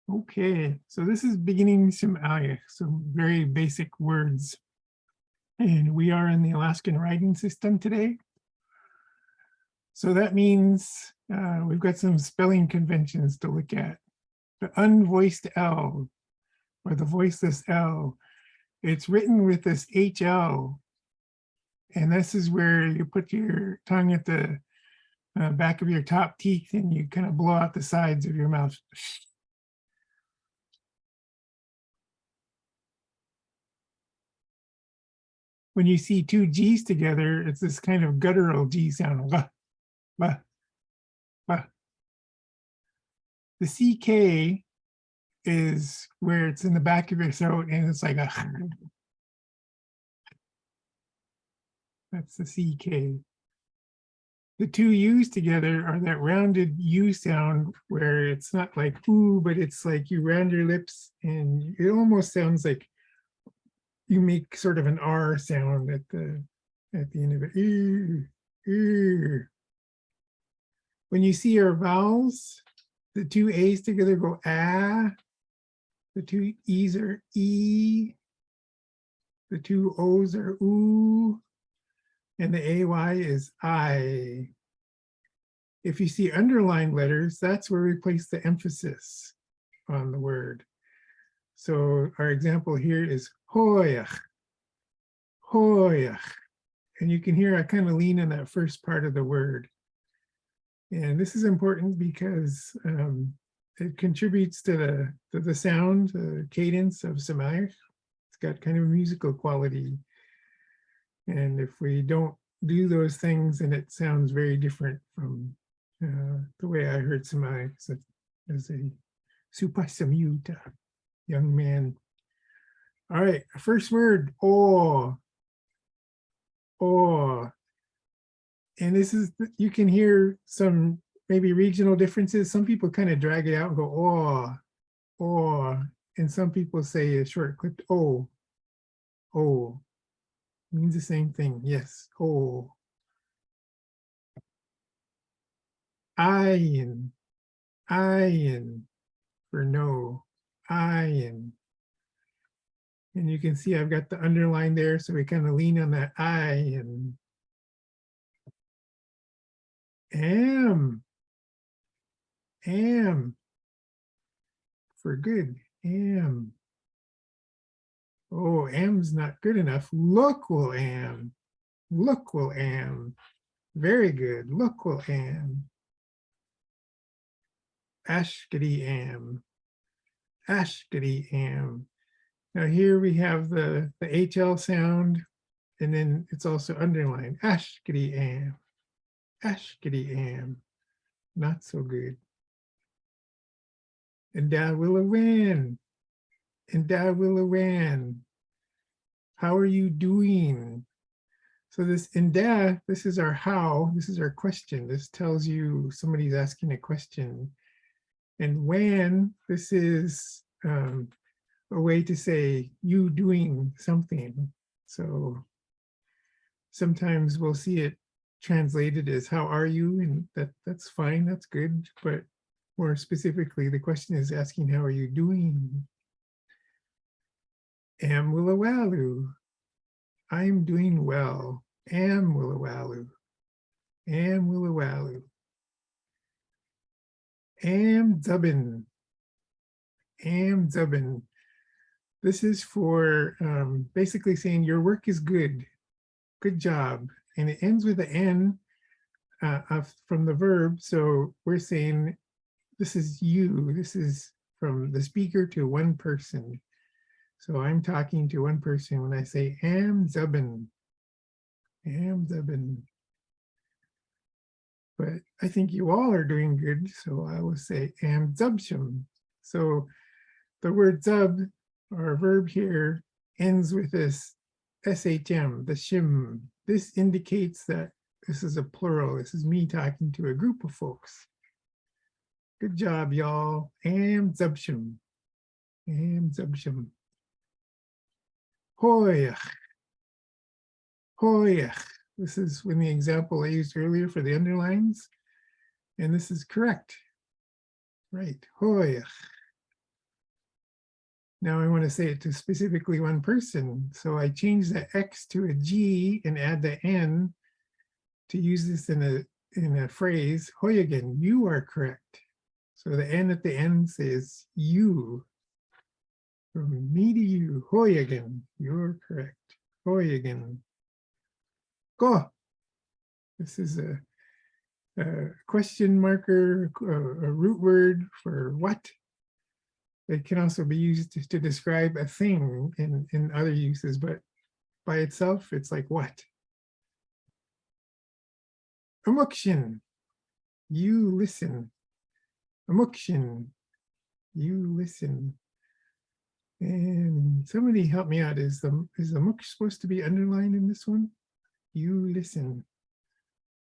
Okay, so this is beginning Shm'algyack, some very basic words. And we are in the Alaskan writing system today. So that means we've got some spelling conventions to look at. The unvoiced L, or the voiceless L, it's written with this HL. And this is where you put your tongue at the back of your top teeth and you kind of blow out the sides of your mouth. When you see two G's together, it's this kind of guttural G sound. Bah, bah, bah. The CK is where it's in the back of your throat and it's like a, that's the CK. The two U's together are that rounded U sound where it's not like ooh, but it's like you round your lips and it almost sounds like you make sort of an R sound at the end of it. When you see our vowels, the two A's together go ah, the two E's are E, the two O's are oo, and the AY is I. If you see underlined letters, that's where we place the emphasis on the word. So our example here is hoyach, hoyach. And you can hear I kind of lean in that first part of the word. And this is important because it contributes to the sound, the cadence of Sm'algyax. It's got kind of a musical quality. And if we don't do those things, then it sounds very different from the way I heard Sm'algyax as a Supasamyuta young man. All right, first word, oh, oh. And this is, you can hear some maybe regional differences. Some people kind of drag it out and go, oh, and some people say a short clipped oh, means the same thing. Yes, oh. Ayin for no, ayin. And you can see I've got the underline there, so we kind of lean on that ayin. Am for good, am. Oh, am's not good enough. Look will am. Very good. Look will am. Ashkadi am. Now here we have the HL sound, and then it's also underlined. Ashkadi am. Not so good. And da will win. How are you doing? So this inda, this is our how, this is our question. This tells you somebody's asking a question. And when, this is a way to say you doing something. So sometimes we'll see it translated as how are you, and that's fine, that's good. But more specifically, the question is asking how are you doing? Am willawalu. I'm doing well. Am willawalu. Am zubbin. This is for basically saying your work is good. Good job. And it ends with the N from the verb. So we're saying this is you. This is from the speaker to one person. So I'm talking to one person when I say am zubbin. But I think you all are doing good, so I will say am zubsham. So the word zub, our verb here, ends with this SHM, the shim. This indicates that this is a plural. This is me talking to a group of folks. Good job, y'all. Am zubsham. Hoyach. This is when the example I used earlier for the underlines, and this is correct. Right, hoyach. Now I want to say it to specifically one person. So I change the X to a G and add the N to use this in a phrase. Hoyagan, you are correct. So the N at the end says you. From me to you, Hoyagan, you're correct. Hoyagan. Go. This is a question marker, a root word for what. It can also be used to describe a thing in other uses, but by itself, it's like what? Amukshin, you listen. Amukshin, you listen. And somebody help me out. Is the muksh supposed to be underlined in this one? You listen.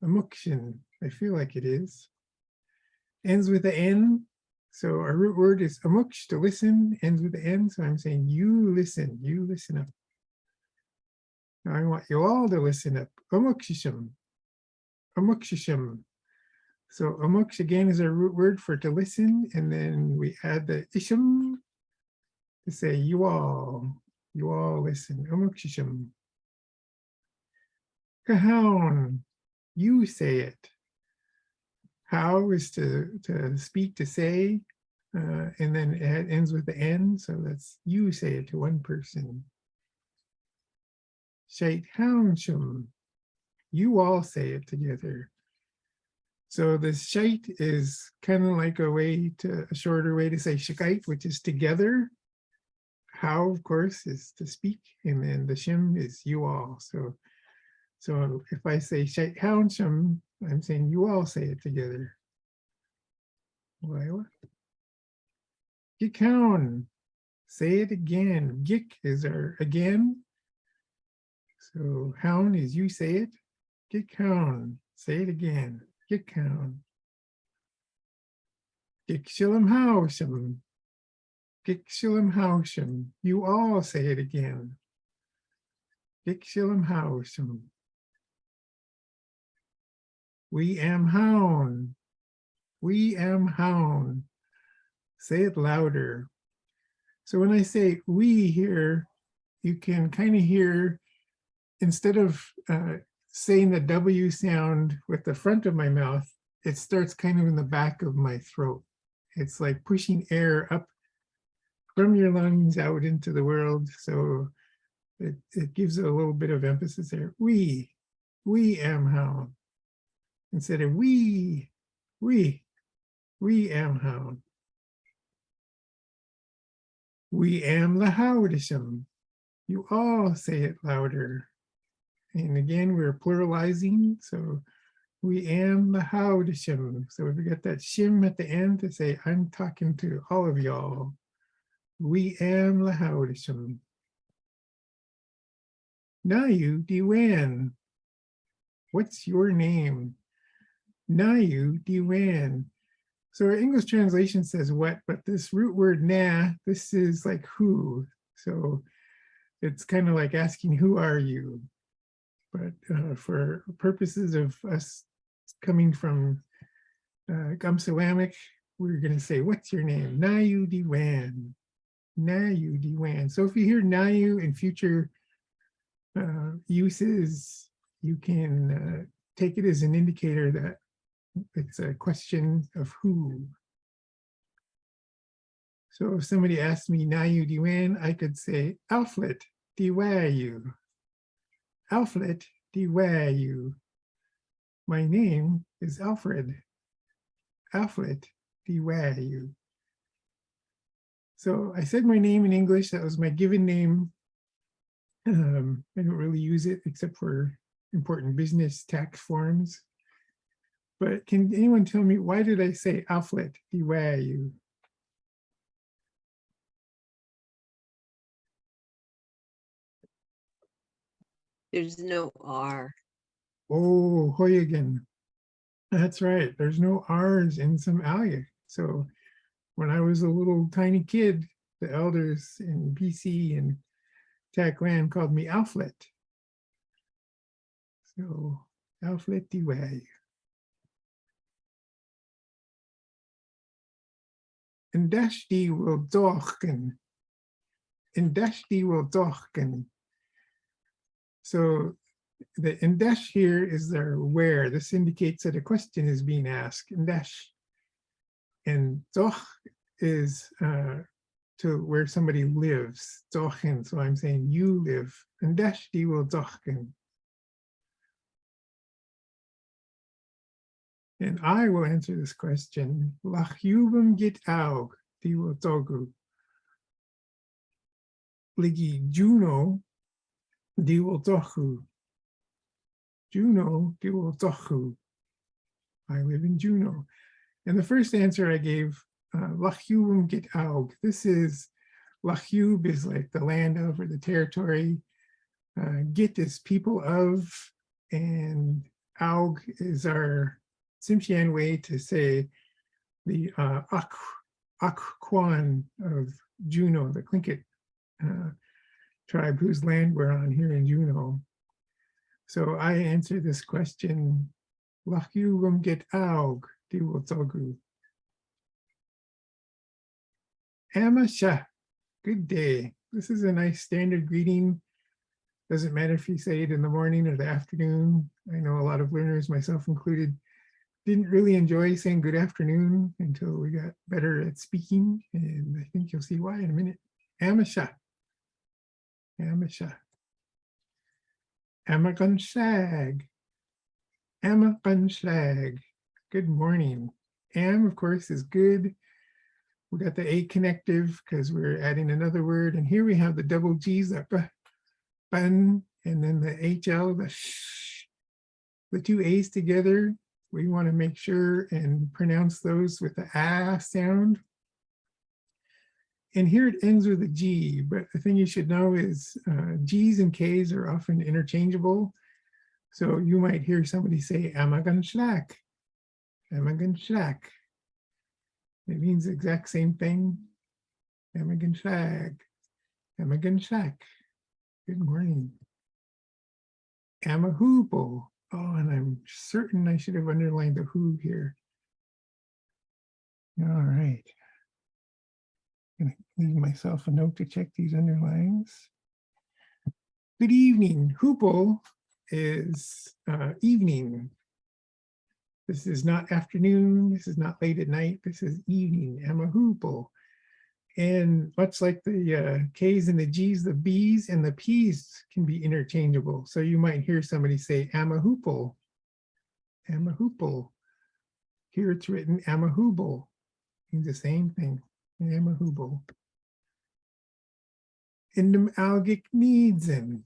Amukshin, I feel like it is. Ends with the N. So our root word is amuksh, to listen, ends with the N. So I'm saying you listen up. Now I want you all to listen up. Amukshisham. Amukshisham. So amuksh again is our root word for to listen, and then we add the isham to say you all listen. Amukshisham. Kahown, you say it. How is to speak, to say, and then it ends with the N, so that's you say it to one person. Shait houndsham, you all say it together. So this shait is kind of like a shorter way to say shakait, which is together. How, of course, is to speak, and then the shim is you all. So if I say shait houndsham, I'm saying you all say it together. Gikhown, say it again. Gik is our again. So hound is you say it. Gikhown, say it again. Gikhown. Gikshilam hausham. Gikshilam hausham. You all say it again. Gikshilam hausham. We am hound. We am hound. Say it louder. So when I say we here, you can kind of hear, instead of saying the W sound with the front of my mouth, it starts kind of in the back of my throat. It's like pushing air up from your lungs out into the world. So it gives it a little bit of emphasis there. We am hound. Instead of we am hound. We am the Howdisham. You all say it louder. And again, we're pluralizing. So we am the Howdisham. So we got that shim at the end to say, I'm talking to all of y'all. We am the Howdisham. Nayu Diwan. What's your name? Nayu Diwan. So our English translation says what, but this root word na, this is like who. So it's kind of like asking, who are you? But for purposes of us coming from Gamsawamic, we're going to say, what's your name? Nayu Diwan. Nayu Diwan. So if you hear Nayu in future uses, you can take it as an indicator that it's a question of who. So if somebody asked me, Nayu Diwan, I could say, Alflet Diwayu. Alflet Diwayu. My name is Alfred. Alflet Diwayu. So I said my name in English. That was my given name. I don't really use it except for important business tax forms. But can anyone tell me, why did I say Alflet Diwayu? There's no R. Oh, Hoyagan. That's right. There's no R's in Sm'algyack. So when I was a little tiny kid, the elders in BC and Takland called me Alflet. So Alflet Diwayu. And Dashti will dochen. indesh die wil tochen. So the indesh here is their where. This indicates that a question is being asked. Indesh. And toch is to where somebody lives. Tochen. So I'm saying you live. Indesh die wil tochen. And I will answer this question. Lach jubem git aug, die wil togu. Ligi Juno, die wil togu. Juno, die wil togu. I live in Juno. And the first answer I gave, Lach jubem git aug. This is, Lachjub is like the land of or the territory. Git is people of, and aug is our Tsimshian way to say the Akquan of Juno, the Tlingit tribe whose land we're on here in Juno. So I answer this question, Lachjubum get aug, diwotogu. Amasha, good day. This is a nice standard greeting. Doesn't matter if you say it in the morning or the afternoon. I know a lot of learners, myself included, didn't really enjoy saying good afternoon until we got better at speaking. And I think you'll see why in a minute. Amasha. Amasha. Amagunshag. Amagunshag. Good morning. Am, of course, is good. We got the A connective because we're adding another word. And here we have the double G's, the bun, and then the HL, the sh. The two A's together. We want to make sure and pronounce those with the ah sound. And here it ends with a G, but the thing you should know is G's and K's are often interchangeable. So you might hear somebody say, Amagunshak, Amagunshak. It means the exact same thing. Amagunshak, Amagunshak. Good morning. Amahupo. Oh, and I'm certain I should have underlined the who here. All right. I'm gonna leave myself a note to check these underlines. Good evening. Hoopo is evening. This is not afternoon. This is not late at night. This is evening. Amahoopo. And much like the K's and the G's, the B's and the P's can be interchangeable. So you might hear somebody say Amahoopo. Amahoopo. Here it's written Amahoobo. Means the same thing. Amahoobo. Sm'algyack needs and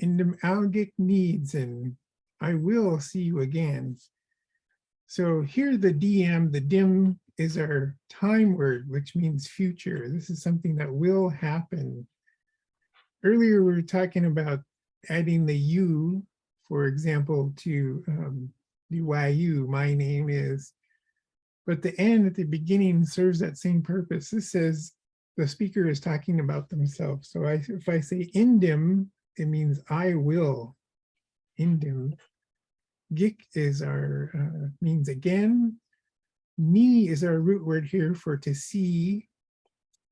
Sm'algyack needs and I will see you again. So here the DM, the dim is our time word, which means future. This is something that will happen. Earlier, we were talking about adding the you, for example, to the YU, my name is. But the N at the beginning serves that same purpose. This says the speaker is talking about themselves. So if I say indim, it means I will. Indim. Gik is our, means again. Ni is our root word here for to see.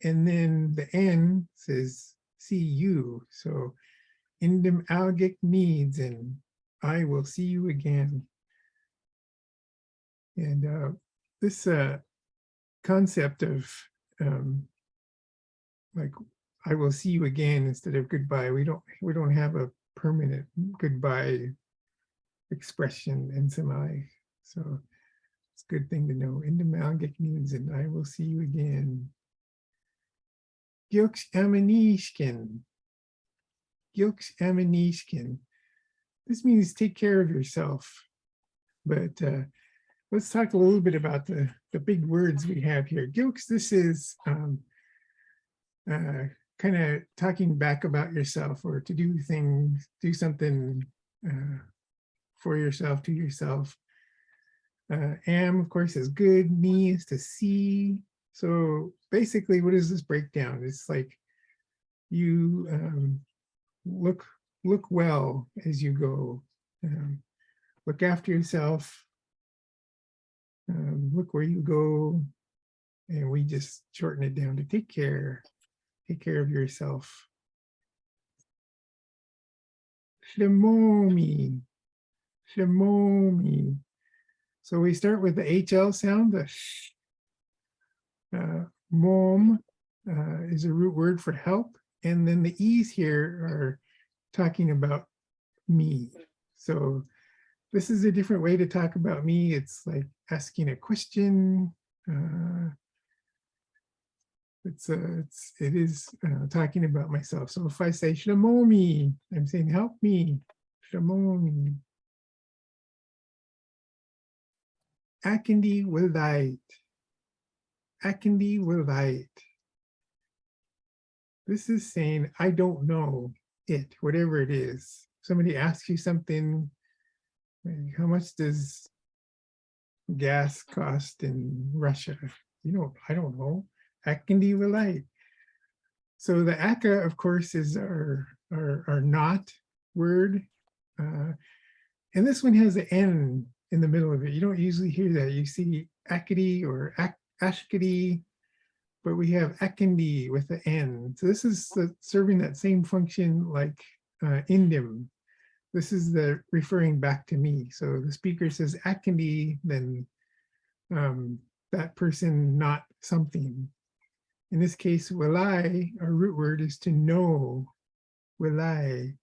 And then the N says see you. So indim algic needs and I will see you again. And this concept of like I will see you again instead of goodbye. We don't have a permanent goodbye expression in Somali. So it's a good thing to know. Indemalgic means and I will see you again. Gilks Amanishkin. Gilks Amanishkin. This means take care of yourself. But let's talk a little bit about the big words we have here. Gilks, this is kind of talking back about yourself or to do things, do something for yourself, to yourself. Am, of course, is good. Me is to see. So basically, what does this break down? It's like you look well as you go. Look after yourself. Look where you go. And we just shorten it down to take care. take care of yourself. Shmomi, shmomi. So we start with the HL sound, the sh. Mom is a root word for help. And then the E's here are talking about me. So this is a different way to talk about me. It's like asking a question. It is talking about myself. So if I say shmomi, I'm saying help me. Shmomi. Akindi wilait. Akindi wilait. This is saying I don't know it, whatever it is. Somebody asks you something, like, how much does gas cost in Russia? I don't know. Akindi wilait. So the aka, of course, is our not word. And this one has an N in the middle of it. You don't usually hear that. You see akidi or ashkidi, but we have akindi with the N. So this is serving that same function like indim. This is the referring back to me. So the speaker says akindi, then that person not something. In this case, wilai, our root word is to know, wilai.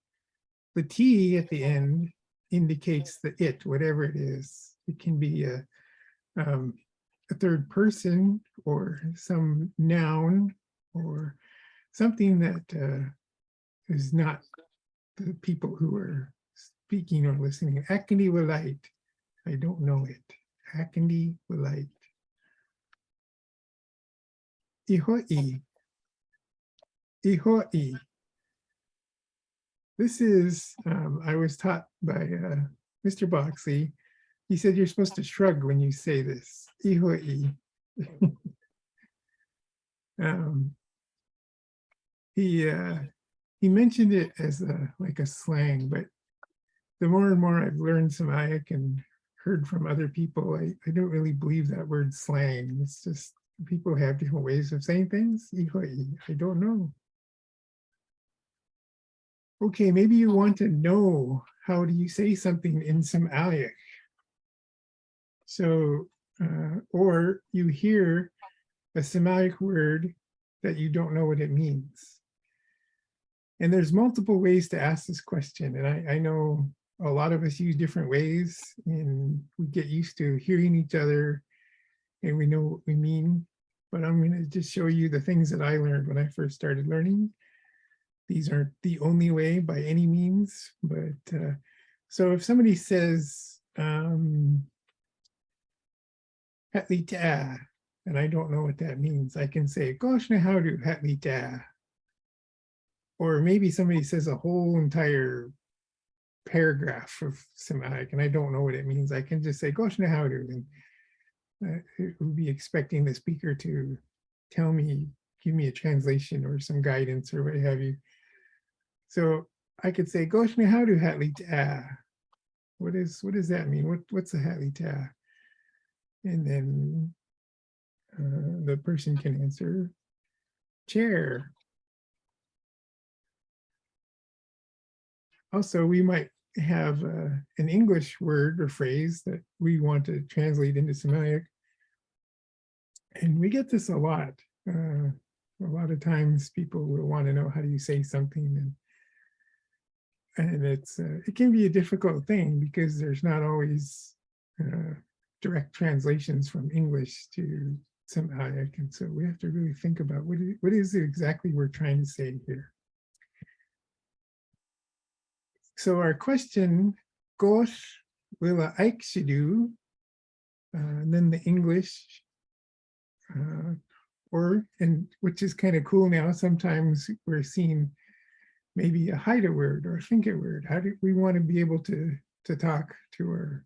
The T at the end indicates the it, whatever it is. It can be a third person or some noun or something that is not the people who are speaking or listening. Akindi wilait, I don't know it. Akindi wilait. Ihoi. Ihoi. This is, I was taught by Mr. Boxley. He said you're supposed to shrug when you say this. Ihoi. He mentioned it as like a slang, but the more and more I've learned Sm'algyack and heard from other people, I don't really believe that word slang. It's just people have different ways of saying things. Ihoi, I don't know. Okay, maybe you want to know how do you say something in Sm'algyack. So, or you hear a Sm'algyack word that you don't know what it means. And there's multiple ways to ask this question. And I know a lot of us use different ways and we get used to hearing each other and we know what we mean. But I'm going to just show you the things that I learned when I first started learning. These aren't the only way by any means, but so if somebody says, hatlita, and I don't know what that means, I can say, gosh, nahaudu hatlita. Or maybe somebody says a whole entire paragraph of Sm'algyack, and I don't know what it means. I can just say, gosh, nahaudu, and it would be expecting the speaker to tell me, give me a translation or some guidance or what have you. So I could say, gosh, nahaudu hatlita. What does that mean? What's a hatlita? And then the person can answer chair. Also, we might have an English word or phrase that we want to translate into Sm'algyack. And we get this a lot. A lot of times people will want to know how do you say something, and it can be a difficult thing because there's not always direct translations from English to Sm'algyack, and so we have to really think about what is it exactly we're trying to say here. So our question, gosh willa aikshidu, and then the English, and which is kind of cool now. Sometimes we're seeing maybe a haida word or a finka word. How do we want to be able to talk to our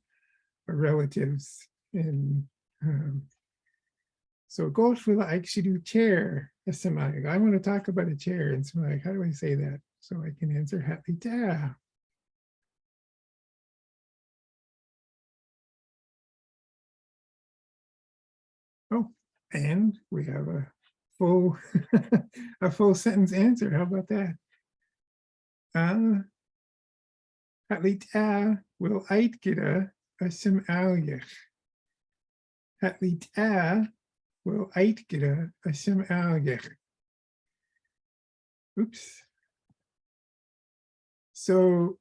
relatives? And so gosh willa aikshidu chair is Sm'algyack. I want to talk about a chair in Sm'algyack. How do I say that? So I can answer hatlita. Oh, and we have a full a full sentence answer. How about that? Hatlita will uitkira a Sm'algyack. Hatlita will uitkira a Sm'algyack. Oops. So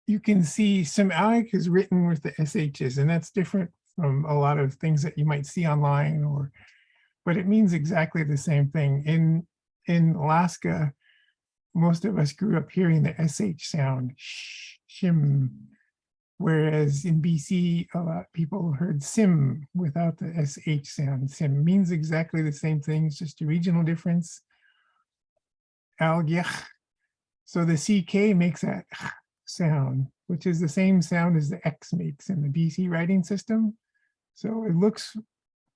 you can see Sm'algyack is written with the SHs, and that's different from a lot of things that you might see online, but it means exactly the same thing. In Alaska, most of us grew up hearing the SH sound, shim, whereas in BC, a lot of people heard sim without the SH sound. Sim means exactly the same thing, it's just a regional difference. Algyach. So the CK makes that sound, which is the same sound as the X makes in the BC writing system. So it looks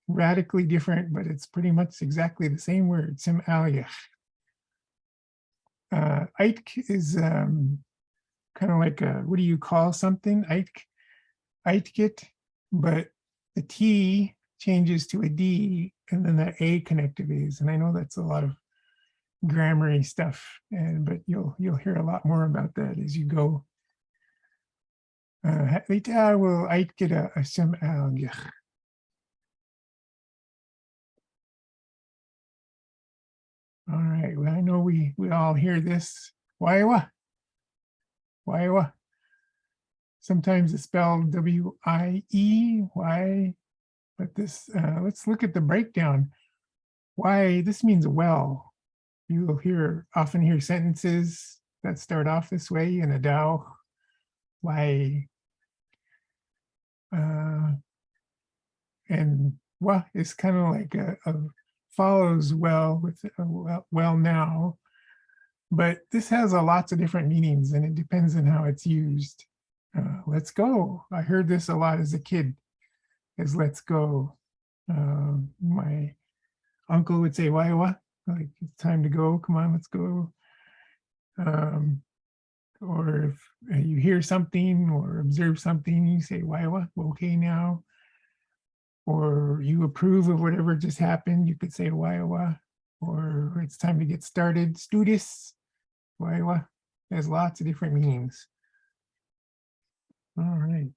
radically different, but it's pretty much exactly the same word, Sm'algyack. Eitk is kind of like what do you call something? Eitkit, but the T changes to a D and then the A connective is. And I know that's a lot of grammar-y stuff, but you'll hear a lot more about that as you go. Hatlita will uitkira a Sm'algyack. All right, well, I know we all hear this. Waiwa. Waiwa. Sometimes it's spelled W-I-E-Y, but this, let's look at the breakdown. Why, this means well. You will often hear sentences that start off this way in a Dao. Why, and wa is kind of like a follows well with well now, but this has lots of different meanings and it depends on how it's used. Let's go. I heard this a lot as a kid, as let's go. My uncle would say, why, like it's time to go, come on, let's go. Or if you hear something or observe something, you say, why, okay now. Or you approve of whatever just happened, you could say waiwa, or it's time to get started. Studis, waiwa, has lots of different meanings. All right.